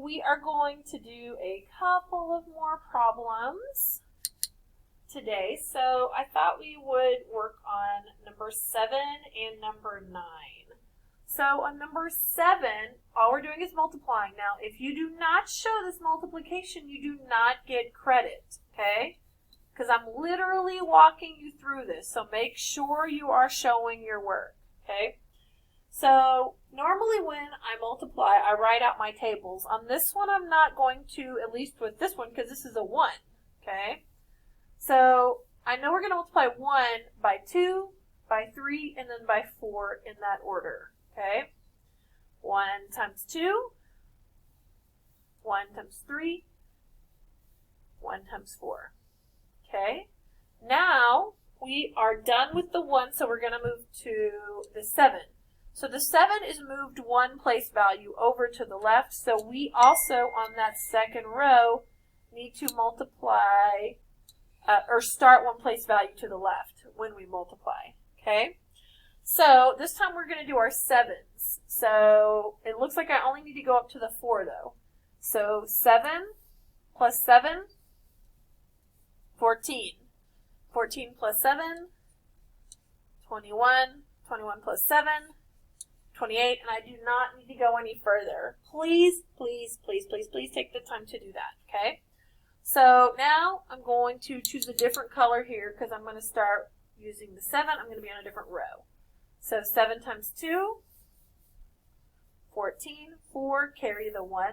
we are going to do a couple of more problems today. So I thought we would work on number 7 and number 9. So on number 7, all we're doing is multiplying. Now, if you do not show this multiplication, you do not get credit, okay? Because I'm literally walking you through this, so make sure you are showing your work, okay? So normally when I multiply, I write out my tables. On this one, I'm not going to, at least with this one, because this is a 1, okay? So I know we're going to multiply 1 by 2, by 3, and then by 4 in that order, okay? 1 times 2, 1 times 3, 1 times 4, okay? Now we are done with the 1, so we're going to move to the 7. So the 7 is moved one place value over to the left, so we also on that second row need to multiply or start one place value to the left when we multiply, okay? So this time we're going to do our 7s. So it looks like I only need to go up to the 4 though. So 7 plus 7, 14. 14 plus 7, 21. 21 plus 7, 28, and I do not need to go any further. Please, please, please, please, please take the time to do that, okay? So now I'm going to choose a different color here because I'm going to start using the 7. I'm going to be on a different row. So 7 times 2, 14, 4, carry the 1.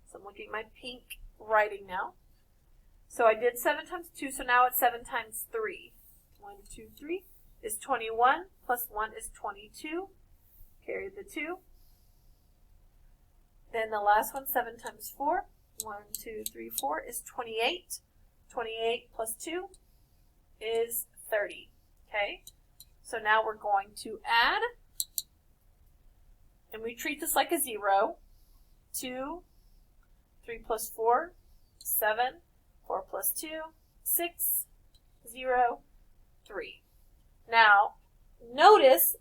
So I'm looking at my pink writing now. So I did 7 times 2, so now it's 7 times 3. 1, 2, 3 is 21, plus 1 is 22. Carry the 2. Then the last one, 7 times 4. 1, 2, 3, 4 is 28. 28 plus 2 is 30. Okay? So now we're going to add, and we treat this like a 0. 2, 3 plus 4, 7. 4 plus 2, 6, 0, 3. Now, notice,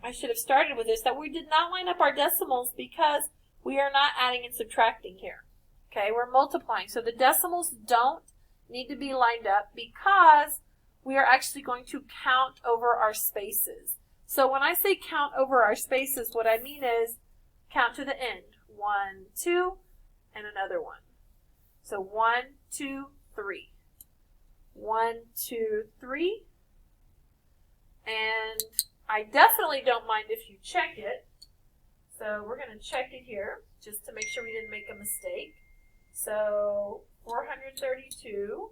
I should have started with this, that we did not line up our decimals because we are not adding and subtracting here. Okay, we're multiplying. So the decimals don't need to be lined up because we are actually going to count over our spaces. So when I say count over our spaces, what I mean is count to the end. 1, 2, and another 1. So 1, 2, 3. 1, 2, 3. And I definitely don't mind if you check it. So we're going to check it here just to make sure we didn't make a mistake. So 432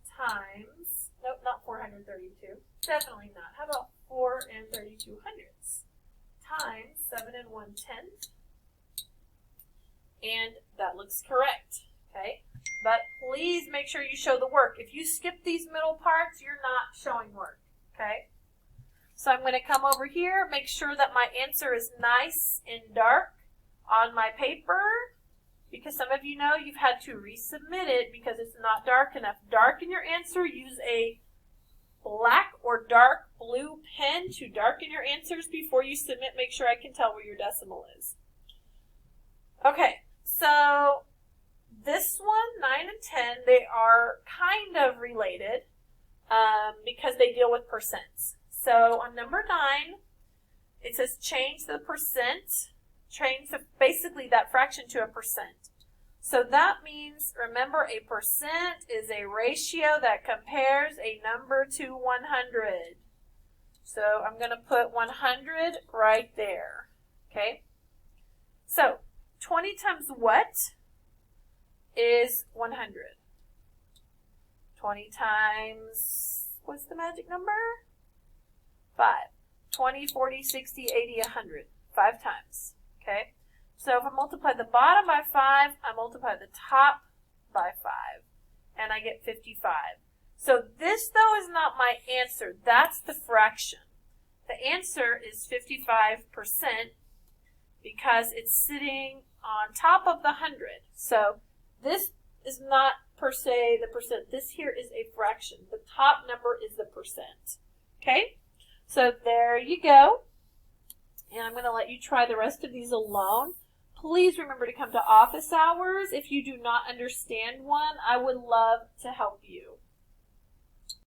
times, nope, not 432. Definitely not. How about 4 and 32 hundredths times 7 and 1/10? And that looks correct, okay? But please make sure you show the work. If you skip these middle parts, you're not showing work, okay? So I'm going to come over here, make sure that my answer is nice and dark on my paper, because some of you know you've had to resubmit it because it's not dark enough. Darken your answer. Use a black or dark blue pen to darken your answers before you submit. Make sure I can tell where your decimal is. Okay, so this one, 9 and 10, they are kind of related because they deal with percents. So on number 9, it says change the percent, change basically that fraction to a percent. So that means, remember, a percent is a ratio that compares a number to 100. So I'm going to put 100 right there, okay? So 20 times what is 100? 20 times, what's the magic number? 5. 20, 40, 60, 80, 100. 5 times, okay? So if I multiply the bottom by 5, I multiply the top by 5, and I get 55. So this, though, is not my answer. That's the fraction. The answer is 55% because it's sitting on top of the 100. So this is not per se the percent. This here is a fraction. The top number is the percent. Okay? So there you go. And I'm going to let you try the rest of these alone. Please remember to come to office hours. If you do not understand one, I would love to help you.